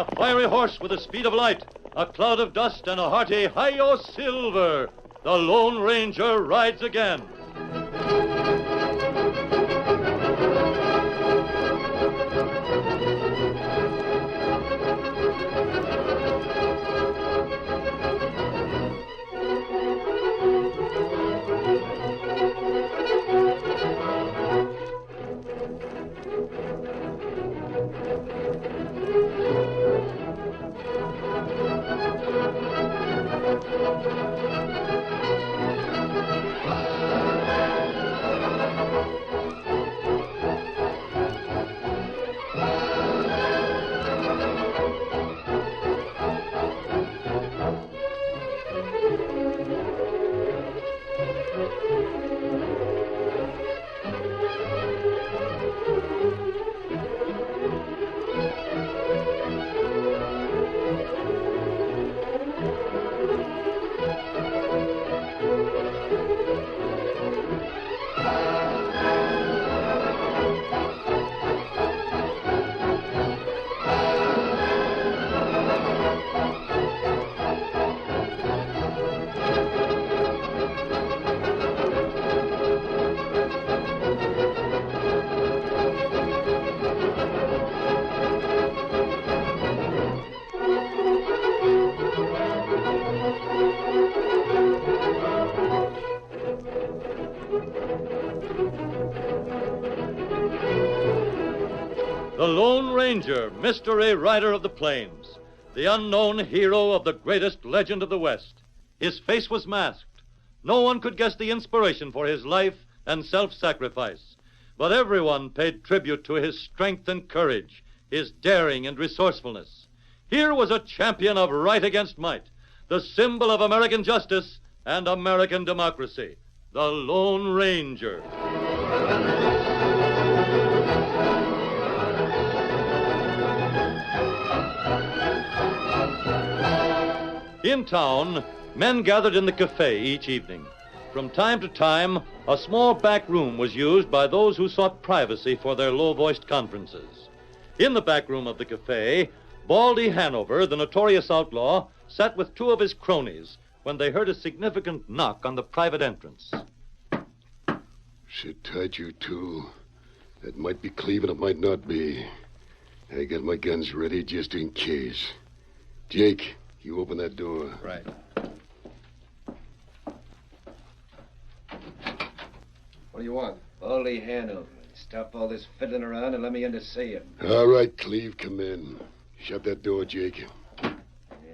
A fiery horse with the speed of light, a cloud of dust, and a hearty hi-yo silver. The Lone Ranger rides again. The Lone Ranger, mystery rider of the plains, the unknown hero of the greatest legend of the West. His face was masked. No one could guess the inspiration for his life and self-sacrifice. But everyone paid tribute to his strength and courage, his daring and resourcefulness. Here was a champion of right against might, the symbol of American justice and American democracy, the Lone Ranger. In town, men gathered in the cafe each evening. From time to time, a small back room was used by those who sought privacy for their low-voiced conferences. In the back room of the cafe, Baldy Hanover, the notorious outlaw, sat with two of his cronies when they heard a significant knock on the private entrance. Sit tight, you two. That might be Cleve and it might not be. I got my guns ready just in case. Jake, you open that door. Right. What do you want? Baldy Hanover. Stop all this fiddling around and let me in to see him. All right, Cleve, come in. Shut that door, Jake. Yeah,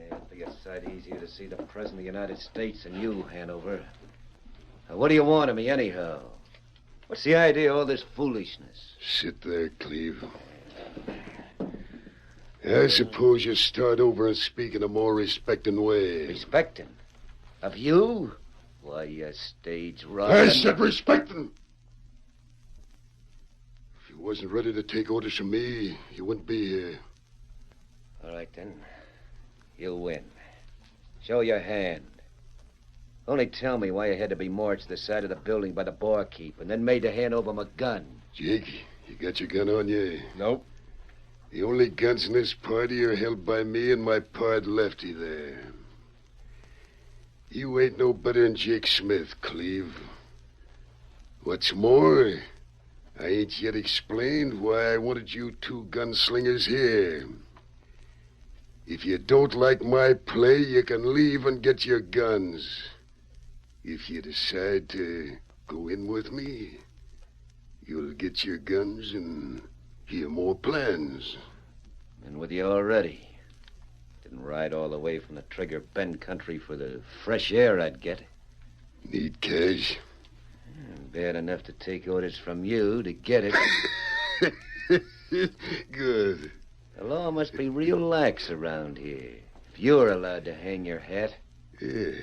it'll be a sight easier to see the President of the United States than you, Hanover. Now, what do you want of me, anyhow? What's the idea of all this foolishness? Sit there, Cleve. I suppose you start over and speak in a more respecting way. Respecting? Of you? Why, you stage rotten. I said respecting! If you wasn't ready to take orders from me, you wouldn't be here. All right, then. You'll win. Show your hand. Only tell me why you had to be marched to the side of the building by the barkeep and then made to hand over my gun. Jake, you got your gun on you? Nope. The only guns in this party are held by me and my pard Lefty there. You ain't no better than Jake Smith, Cleve. What's more, I ain't yet explained why I wanted you two gunslingers here. If you don't like my play, you can leave and get your guns. If you decide to go in with me, you'll get your guns and hear more plans. Been with you already. Didn't ride all the way from the Trigger Bend country for the fresh air I'd get. Need cash? Bad enough to take orders from you to get it. Good. The law must be real lax around here. If you're allowed to hang your hat. Yeah.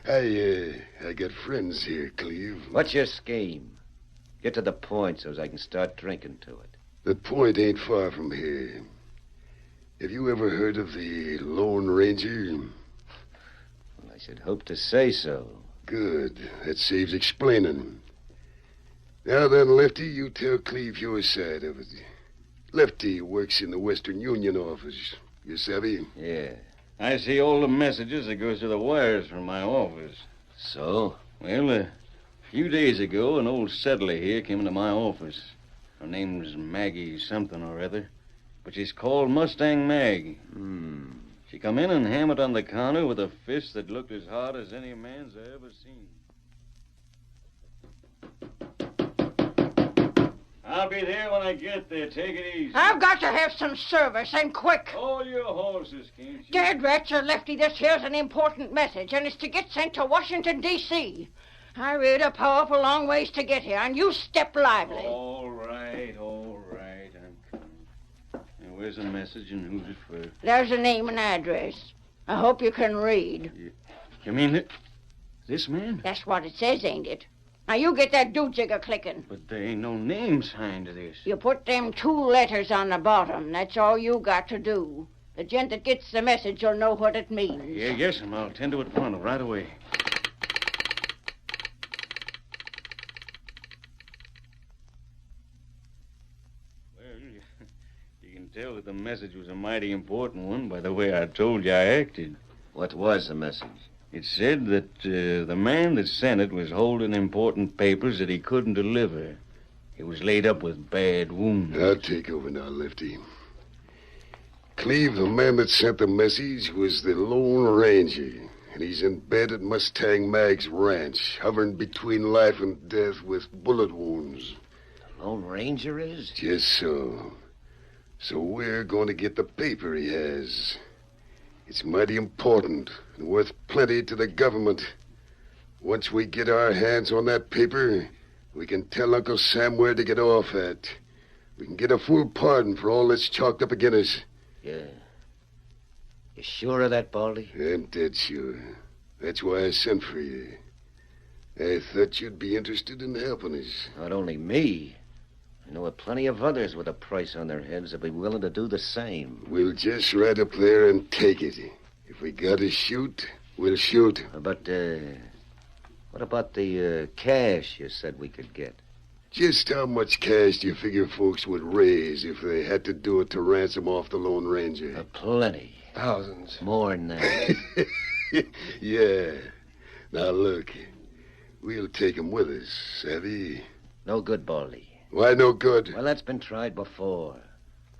I got friends here, Cleve. What's your scheme? Get to the point so as I can start drinking to it. The point ain't far from here. Have you ever heard of the Lone Ranger? Well, I should hope to say so. Good. That saves explaining. Now then, Lefty, you tell Cleve your side of it. Lefty works in the Western Union office. You savvy? Yeah. I see all the messages that goes to the wires from my office. So? Well, a few days ago, an old settler here came into my office. Her name's Maggie something or other, but she's called Mustang Mag. She come in and hammered on the counter with a fist that looked as hard as any man's I ever seen. I'll be there when I get there. Take it easy. I've got to have some service, and quick. Hold your horses, can't you? Dad rats are Lefty, this here's an important message, and it's to get sent to Washington, D.C. I rode a powerful long ways to get here, and you step lively. All right. I'm coming. And where's the message and who's it for? There's a name and address. I hope you can read. You mean this man? That's what it says, ain't it? Now, you get that do-jigger clicking. But there ain't no name signed to this. You put them 2 letters on the bottom. That's all you got to do. The gent that gets the message will know what it means. Yeah, yes, and I'll tend to it pronto, right away. Well, you can tell that the message was a mighty important one by the way I told you I acted. What was the message? It said that the man that sent it was holding important papers that he couldn't deliver. He was laid up with bad wounds. I'll take over now, Lefty. Cleve, the man that sent the message, was the Lone Ranger, and he's in bed at Mustang Mag's ranch, hovering between life and death with bullet wounds. The Lone Ranger is? Just so. So we're going to get the paper he has. It's mighty important and worth plenty to the government. Once we get our hands on that paper, we can tell Uncle Sam where to get off at. We can get a full pardon for all that's chalked up against us. Yeah. You sure of that, Baldy? I'm dead sure. That's why I sent for you. I thought you'd be interested in helping us. Not only me. I know of plenty of others with a price on their heads that'd be willing to do the same. We'll just ride up there and take it. If we gotta shoot, we'll shoot. But, what about the cash you said we could get? Just how much cash do you figure folks would raise if they had to do it to ransom off the Lone Ranger? Plenty. Thousands. More than that. Yeah. Now, look. We'll take 'em with us, savvy? No good, Baldy. Why no good? Well, that's been tried before.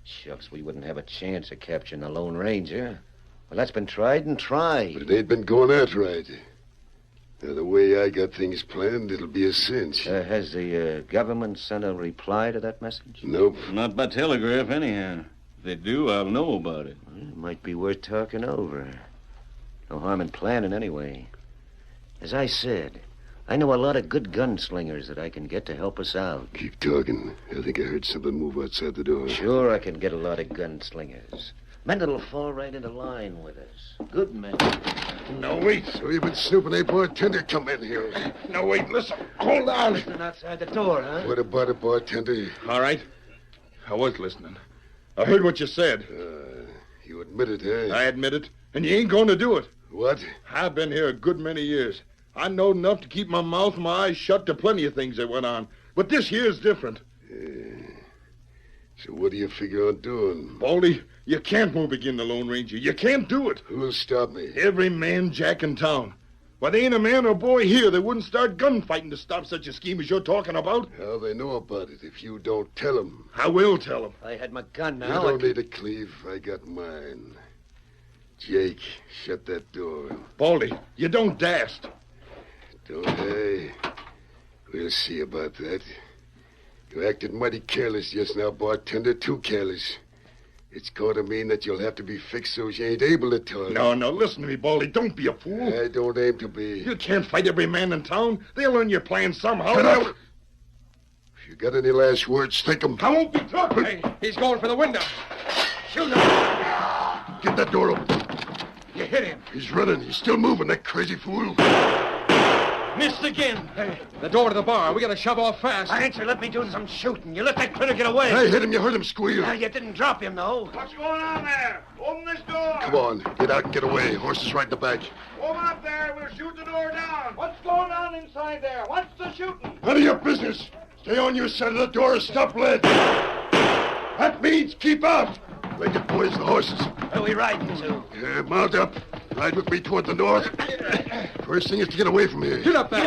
Shucks, we wouldn't have a chance of capturing the Lone Ranger. Well, that's been tried and tried. But it ain't been going that right. Now, the way I got things planned, it'll be a cinch. Has the government sent a reply to that message? Nope. Not by telegraph, anyhow. If they do, I'll know about it. Well, it might be worth talking over. No harm in planning, anyway. As I said, I know a lot of good gunslingers that I can get to help us out. Keep talking. I think I heard something move outside the door. Sure, I can get a lot of gunslingers. Men that'll fall right into line with us. Good men. No, wait. So you've been snooping, eh, bartender? Come in here. No, wait. Listen. Hold on. Listening outside the door, huh? What about it, bartender? All right. I was listening. I heard what you said. You admit it, eh? I admit it. And you ain't going to do it. What? I've been here a good many years. I know enough to keep my mouth and my eyes shut to plenty of things that went on. But this here's different. So what do you figure on doing? Baldy, you can't move again the Lone Ranger. You can't do it. Who'll stop me? Every man jack in town. But there ain't a man or boy here that wouldn't start gunfighting to stop such a scheme as you're talking about. How they know about it if you don't tell them? I will tell them. I had my gun You now. don't need it, Cleve. I got mine. Jake, shut that door. Baldy, you don't dast. Don't I? We'll see about that. You acted mighty careless just now, bartender. Too careless. It's going to mean that you'll have to be fixed so you ain't able to talk. No, listen to me, Baldy. Don't be a fool. I don't aim to be. You can't fight every man in town. They'll learn your plan somehow. Shut up! If you got any last words, think 'em. I won't be talking. Hey, he's going for the window. Shoot him. Get that door open. You hit him. He's running. He's still moving, that crazy fool. Missed again. Hey, the door to the bar. We gotta shove off fast. Why didn't you let me do some shooting? You let that critter get away. I hit him. You heard him squeal. Now, you didn't drop him, though. What's going on there? Open this door. Come on. Get out and get away. Horse is right in the back. Open up there. We'll shoot the door down. What's going on inside there? What's the shooting? None of your business. Stay on your side of the door or stop lead. That means keep out. Like it, boys, the horses. Where are we riding to? Mount up. Ride with me toward the north. First thing is to get away from here. Get up there.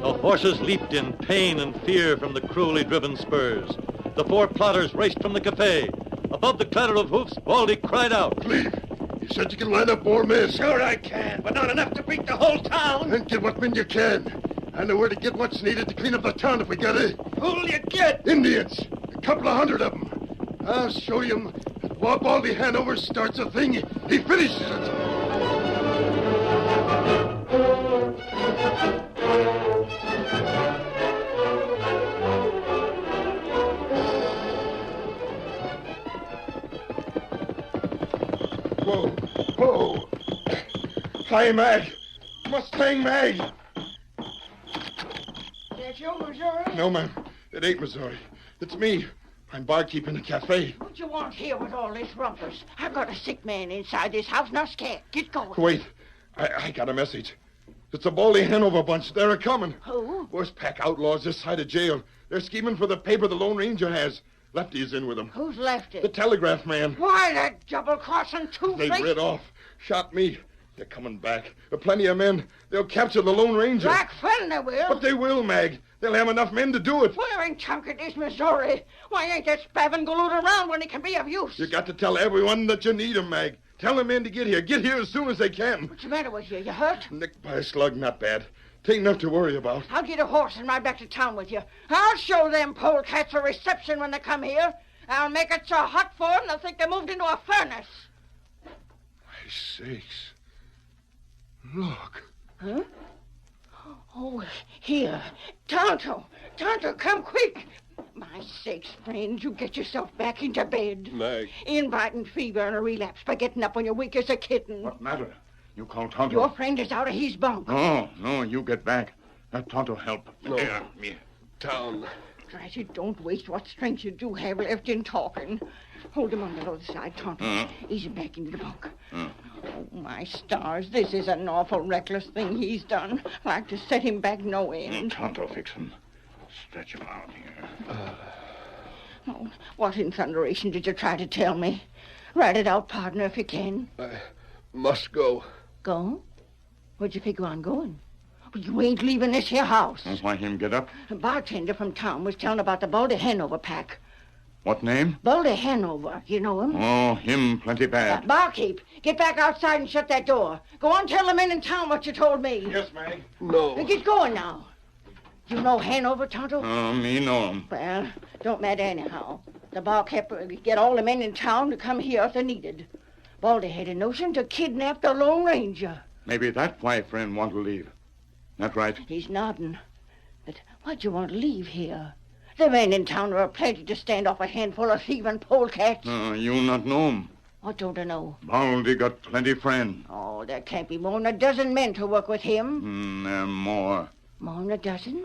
The horses leaped in pain and fear from the cruelly driven spurs. The four plotters raced from the cafe. Above the clatter of hoofs, Baldy cried out. Cleve, you said you can line up more men. Sure I can, but not enough to beat the whole town. Then get what men you can. I know where to get what's needed to clean up the town if we get it. Who'll you get? Indians. A couple of hundred of them. I'll show you that while Baldy Hanover starts a thing, he finishes it. Whoa. Whoa. Hi, Mag. Mustang Mag. That's you, Missouri? No, ma'am. It ain't Missouri. It's me. I'm barkeep in a cafe. What you want here with all this rumpus? I've got a sick man inside this house. Now, scat. Get going. Wait. I got a message. It's a Baldy Hanover bunch. They're a-coming. Who? Worst pack outlaws this side of jail. They're scheming for the paper the Lone Ranger has. Lefty is in with them. Who's left it? The telegraph man. Why, that double-crossing They two-faced... rid off. Shot me. They're coming back. Plenty of men. They'll capture the Lone Ranger. Black friend they will. But they will, Mag. They'll have enough men to do it. Where in chunk it is Missouri? Why ain't that spavin galoot around when he can be of use? You got to tell everyone that you need 'em, Mag. Tell the men to get here. Get here as soon as they can. What's the matter with you? You hurt? Nicked by a slug, not bad. Tain't enough to worry about. I'll get a horse and ride back to town with you. I'll show them polecats a reception when they come here. I'll make it so hot for them they'll think they moved into a furnace. My sakes. Look. Huh? Oh, here. Tonto, come quick. My sakes, friend, you get yourself back into bed. Mag. Inviting fever and a relapse by getting up when you're weak as a kitten. What matter? You call Tonto. Your friend is out of his bunk. No, you get back. Let Tonto help. No. Here, me. Town. Drat it, don't waste what strength you do have left in talking. Hold him on the other side, Tonto. Ease him back into the bunk. Oh, my stars, this is an awful reckless thing he's done. Like to set him back no end. Tonto, fix him. Stretch him out here. Oh, what in thunderation did you try to tell me? Write it out, partner, if you can. I must go. Go? Where'd you figure on going? Well, you ain't leaving this here house. That's why him get up. A bartender from town was telling about the Baldy Hanover pack. What name? Baldy Hanover, you know him? Oh, him plenty bad. Barkeep, get back outside and shut that door. Go on, tell the men in town what you told me. Yes, Mag. No. Get going now. You know Hanover, Tonto? Me know him. Well, don't matter anyhow. The barkeep will get all the men in town to come here if they're needed. Baldy had a notion to kidnap the Lone Ranger. Maybe that why friend want to leave. That right? He's nodding. But why'd you want to leave here? The men in town are plenty to stand off a handful of thieving polecats. You not know him. What don't I know? Baldy got plenty friend. Oh, there can't be more than a dozen men to work with him. There more. More than a dozen?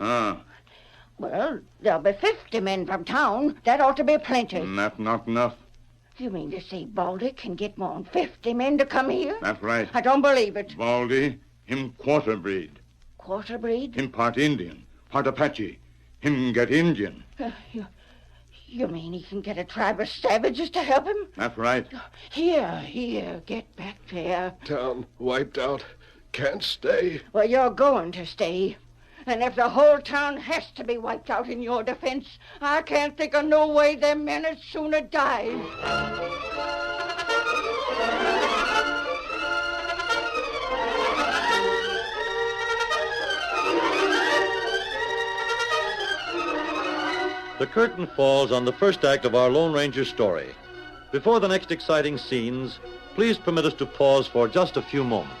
Well, there'll be 50 men from town. That ought to be plenty. That not enough. You mean to say Baldy can get more than 50 men to come here? That right. I don't believe it. Baldy, him quarter breed. Quarter breed? Him part Indian, part Apache. Him get Indian. You mean he can get a tribe of savages to help him? That right. Here, get back there. Town wiped out. Can't stay. Well, you're going to stay. And if the whole town has to be wiped out in your defense, I can't think of no way them men would sooner die. The curtain falls on the first act of our Lone Ranger story. Before the next exciting scenes, please permit us to pause for just a few moments.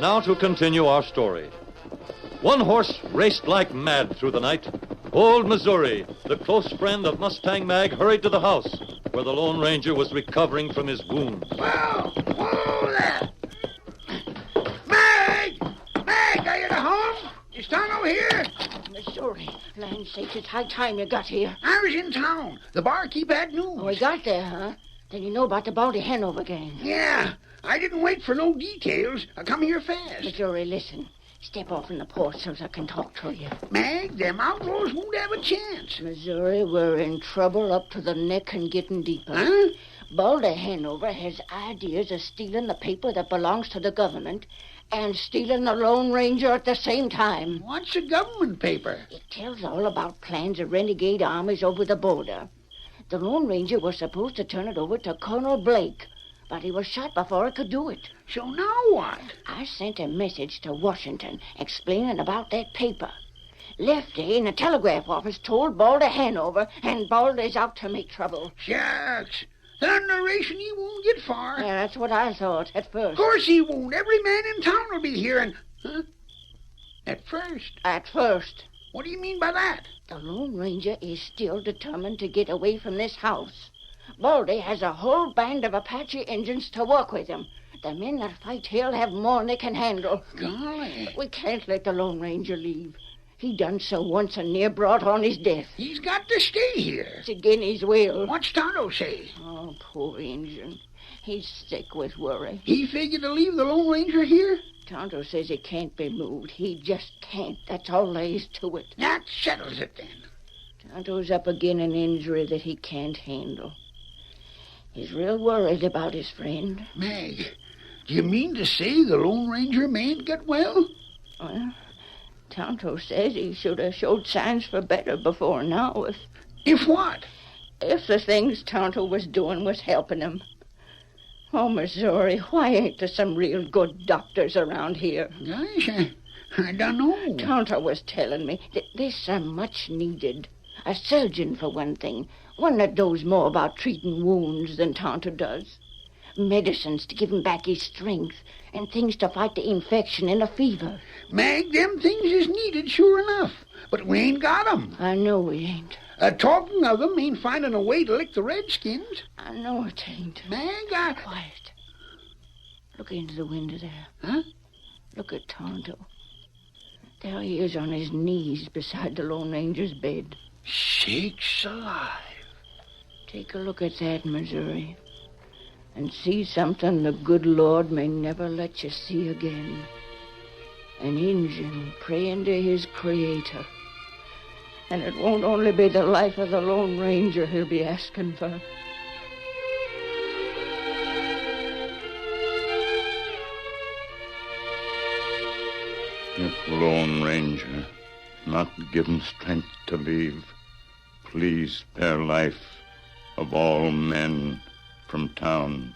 Now to continue our story. One horse raced like mad through the night. Old Missouri, the close friend of Mustang Mag, hurried to the house where the Lone Ranger was recovering from his wounds. Whoa there! Mag! Mag, are you at home? Is Tonto here? Missouri, land sakes, it's high time you got here. I was in town. The barkeep had news. Oh, we got there, huh? Then you know about the Baldy Hanover gang. Yeah, I didn't wait for no details. I come here fast. Missouri, listen. Step off in the porch so I can talk to you. Mag, them outlaws won't have a chance. Missouri, we're in trouble up to the neck and getting deeper. Huh? Baldy Hanover has ideas of stealing the paper that belongs to the government and stealing the Lone Ranger at the same time. What's a government paper? It tells all about plans of renegade armies over the border. The Lone Ranger was supposed to turn it over to Colonel Blake, but he was shot before he could do it. So now what? I sent a message to Washington explaining about that paper. Lefty in the telegraph office told Baldy Hanover, and Baldy's out to make trouble. Shucks. Thunderation, he won't get far. Yeah, that's what I thought at first. Of course he won't. Every man in town will be here and... Huh? At first? At first. What do you mean by that? The Lone Ranger is still determined to get away from this house. Baldy has a whole band of Apache Indians to work with him. The men that fight here'll have more than they can handle. Golly. We can't let the Lone Ranger leave. He done so once and near brought on his death. He's got to stay here. It's again his will. What's Tonto say? Oh, poor Injun. He's sick with worry. He figured to leave the Lone Ranger here? Tonto says he can't be moved. He just can't. That's all there is to it. That settles it then. Tonto's up again an injury that he can't handle. He's real worried about his friend. Mag, do you mean to say the Lone Ranger mayn't get well? Well, Tonto says he should have showed signs for better before now If what? if the things Tonto was doing was helping him. Oh, Missouri, why ain't there some real good doctors around here? Gosh, I don't know. Tonto was telling me that there's some much needed. A surgeon, for one thing. One that knows more about treating wounds than Tonto does. Medicines to give him back his strength, and things to fight the infection and the fever. Mag, them things is needed, sure enough. But we ain't got 'em. I know we ain't. Talking of 'em ain't finding a way to lick the redskins. I know it ain't. Mag, Quiet. Look into the window there. Huh? Look at Tonto. There he is on his knees beside the Lone Ranger's bed. Sakes alive. Take a look at that, Missouri, and see something the good Lord may never let you see again. An Injun praying to his Creator. And it won't only be the life of the Lone Ranger he'll be asking for. If Lone Ranger not given strength to leave, please spare life of all men from town.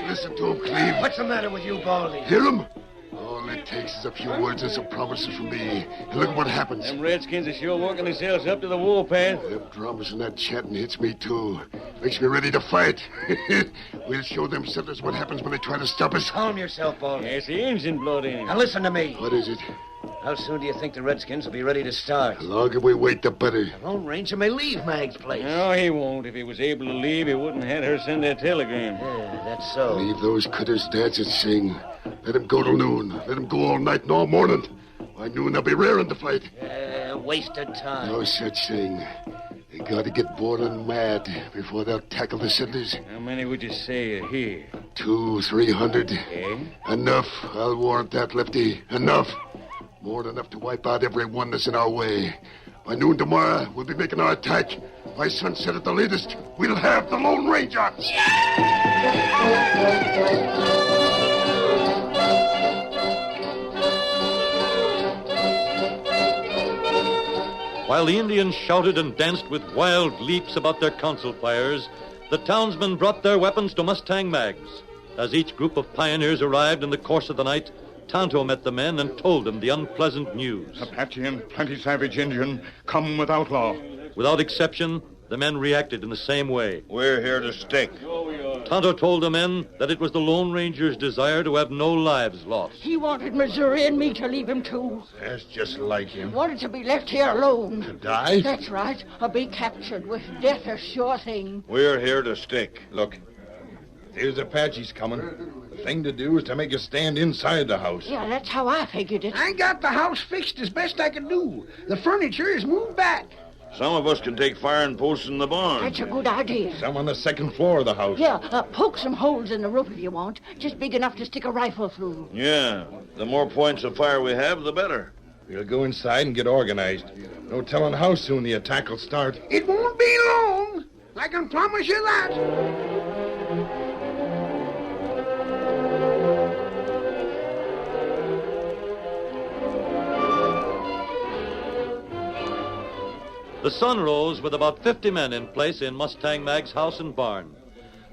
Listen to him, Cleve. What's the matter with you, Baldy? Hear him? All it takes is a few words and some promises from me. And look what happens. Them redskins are sure working themselves up to the warpath. Them drums and that chanting hits me, too. Makes me ready to fight. We'll show them settlers what happens when they try to stop us. Calm yourself, Baldy. Yes, the Injun blood in him. Now listen to me. What is it? How soon do you think the redskins will be ready to start? The longer we wait, the better. The Lone Ranger may leave Mag's place. No, he won't. If he was able to leave, he wouldn't have had her send that telegram. Yeah, that's so. Leave those critters dance and sing. Let them go till noon. Let them go all night and all morning. By noon, they'll be raring to fight. Wasted time. No such thing. They gotta get bored and mad before they'll tackle the settlers. How many would you say are here? 200-300. Eh? Enough. I'll warrant that, Lefty. Enough. More than enough to wipe out every one that's in our way. By noon tomorrow, we'll be making our attack. By sunset at the latest, we'll have the Lone Ranger. While the Indians shouted and danced with wild leaps about their council fires, The townsmen brought their weapons to Mustang Mag's. As each group of pioneers arrived in the course of the night, Tonto met the men and told them the unpleasant news. Apache and plenty savage Indian come with outlaw. Without exception, the men reacted in the same way. We're here to stick. Tonto told the men that it was the Lone Ranger's desire to have no lives lost. He wanted Missouri and me to leave him, too. That's just like him. Wanted to be left here alone. To die? That's right. Or be captured with death a sure thing. We're here to stick. Look, there's Apaches coming. The thing to do is to make us stand inside the house. Yeah, that's how I figured it. I got the house fixed as best I could do. The furniture is moved back. Some of us can take firing posts in the barn. That's a good idea. Some on the second floor of the house. Yeah, poke some holes in the roof if you want. Just big enough to stick a rifle through. Yeah, the more points of fire we have, the better. We'll go inside and get organized. No telling how soon the attack will start. It won't be long. I can promise you that. The sun rose with about 50 men in place in Mustang Mag's house and barn.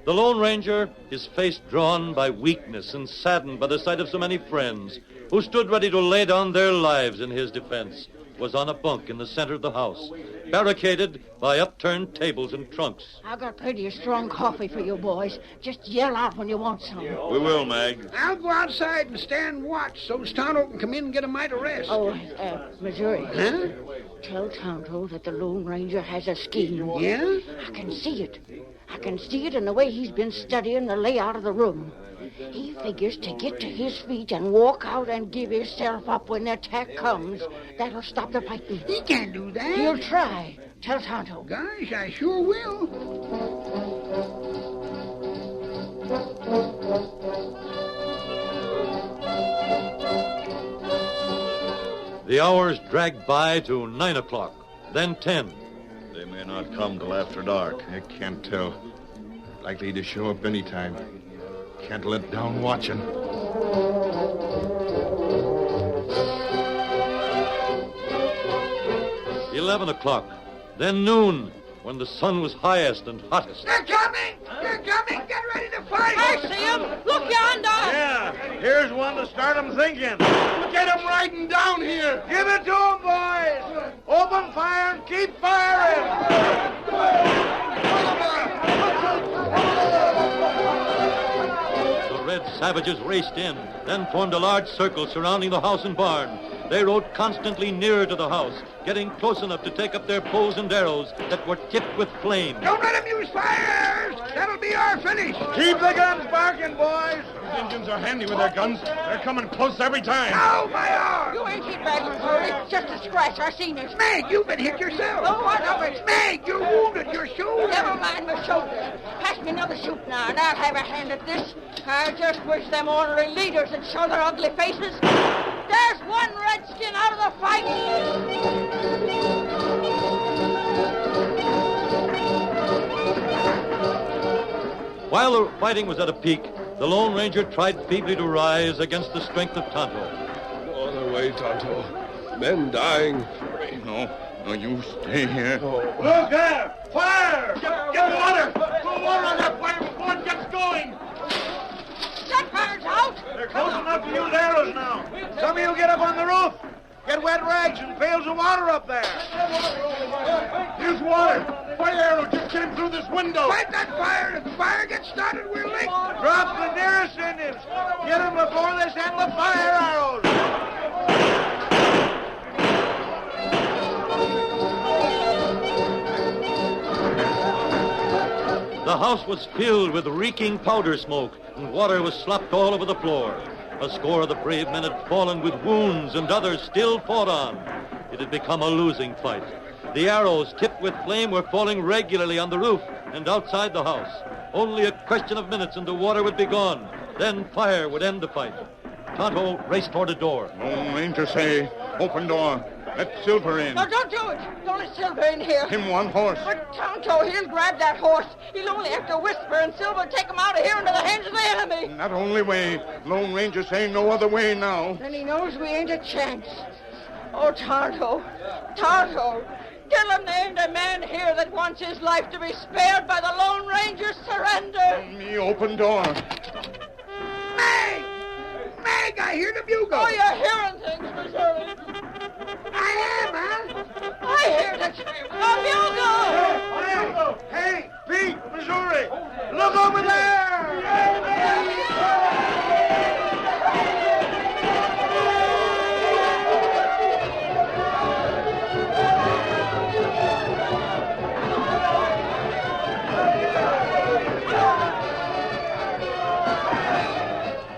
The Lone Ranger, his face drawn by weakness and saddened by the sight of so many friends who stood ready to lay down their lives in his defense, was on a bunk in the center of the house, barricaded by upturned tables and trunks. I got plenty of strong coffee for you boys. Just yell out when you want some. We will, Mag. I'll go outside and stand watch so Tonto can come in and get a mite of rest. Oh, Missouri. Huh? Tell Tonto that the Lone Ranger has a scheme. Yeah? I can see it. I can see it in the way he's been studying the layout of the room. He figures to get to his feet and walk out and give himself up when the attack comes. That'll stop the fighting. He can't do that. He'll try. Tell Tonto. Gosh, I sure will. The hours dragged by to 9 o'clock, then 10. They may not come till after dark. I can't tell. Likely to show up any time. Can't let down watching. 11 o'clock, then noon, when the sun was highest and hottest. They're coming! They're coming! Get ready to fight! I see him! Look yonder! Yeah, here's one to start 'em thinking. Get him riding down here! Give it to 'em, boys! Open fire and keep firing! The red savages raced in, then formed a large circle surrounding the house and barn. They rode constantly nearer to the house, getting close enough to take up their bows and arrows that were tipped with flame. Don't let him use fires! That'll be our finish! Keep the guns barking, boys! These Indians are handy with their guns. They're coming close every time. Ow, my arm! You ain't hit bad, Missouri. Just a scratch. I seen it. Meg, you've been hit yourself. Oh, what of it? Meg, you're wounded. Your shoulder. Never mind my shoulder. Pass me another shoot now, and I'll have a hand at this. I just wish them ornery leaders would show their ugly faces. There's one redskin out of the fight. While the fighting was at a peak, the Lone Ranger tried feebly to rise against the strength of Tonto. No other way, Tonto. Men dying. No, you stay here. Look there! Fire! Get water! Throw water on that fire before it gets going! That fire's out. They're close enough to use arrows now. Some of you get up on the roof. Get wet rags and pails of water up there. Here's water. Fire arrow just came through this window. Fight that fire. If the fire gets started, we're licked. Drop the nearest Indians. Get them before they send the fire arrows. The house was filled with reeking powder smoke, and water was slopped all over the floor. A score of the brave men had fallen with wounds, and others still fought on. It had become a losing fight. The arrows tipped with flame were falling regularly on the roof and outside the house. Only a question of minutes and the water would be gone. Then fire would end the fight. Tonto raced toward a door. Lone Ranger say, open door. Let Silver in. No, don't do it. Don't let Silver in here. Him one horse. But Tonto, he'll grab that horse. He'll only have to whisper, and Silver take him out of here into the hands of the enemy. Not only way. Lone Ranger say no other way now. Then he knows we ain't a chance. Oh, Tonto, Tonto, Dillon, there ain't a man here that wants his life to be spared by the Lone Ranger's surrender. The open door. Meg! Meg, I hear the bugle. Oh, you're hearing things, Missouri. I am, huh? I hear the scream of the bugle. Hey, Pete, Missouri, look over there!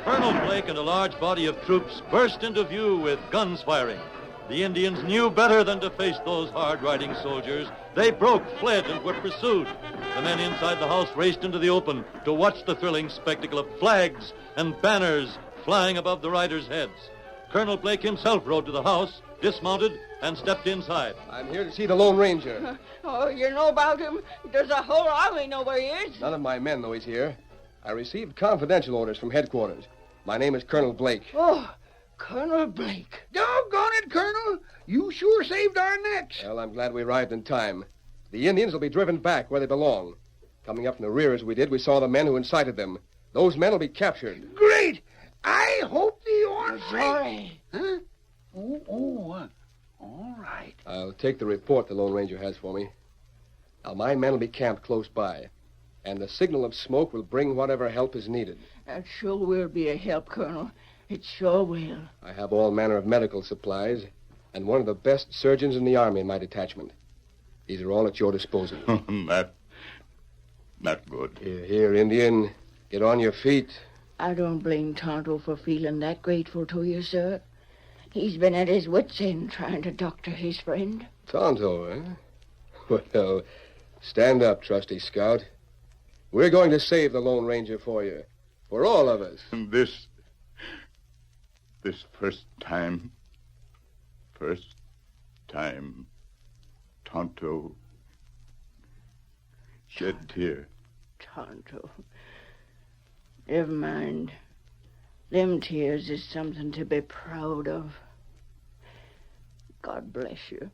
Colonel Blake and a large body of troops burst into view with guns firing. The Indians knew better than to face those hard-riding soldiers. They broke, fled, and were pursued. The men inside the house raced into the open to watch the thrilling spectacle of flags and banners flying above the riders' heads. Colonel Blake himself rode to the house, dismounted, and stepped inside. I'm here to see the Lone Ranger. Oh, you know about him? Does the whole army know where he is? None of my men know he's here. I received confidential orders from headquarters. My name is Colonel Blake. Oh, Colonel Blake. Doggone it, Colonel. You sure saved our necks. Well, I'm glad we arrived in time. The Indians will be driven back where they belong. Coming up in the rear as we did, we saw the men who incited them. Those men will be captured. Great. I hope the ornery... Sorry. Huh? All right. I'll take the report the Lone Ranger has for me. Now, my men will be camped close by, and the signal of smoke will bring whatever help is needed. That sure will be a help, Colonel. It sure will. I have all manner of medical supplies, and one of the best surgeons in the Army in my detachment. These are all at your disposal. Not good. Here, Indian. Get on your feet. I don't blame Tonto for feeling that grateful to you, sir. He's been at his wits' end trying to doctor his friend. Tonto, eh? Well, stand up, trusty scout. We're going to save the Lone Ranger for you. For all of us. This first time, Tonto shed tear. Tonto. Never mind. Them tears is something to be proud of. God bless you.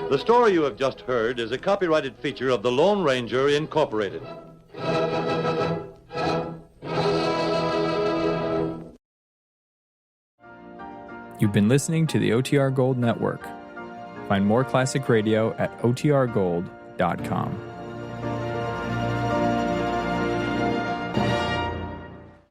The story you have just heard is a copyrighted feature of the Lone Ranger Incorporated. You've been listening to the OTR Gold Network. Find more classic radio at otrgold.com.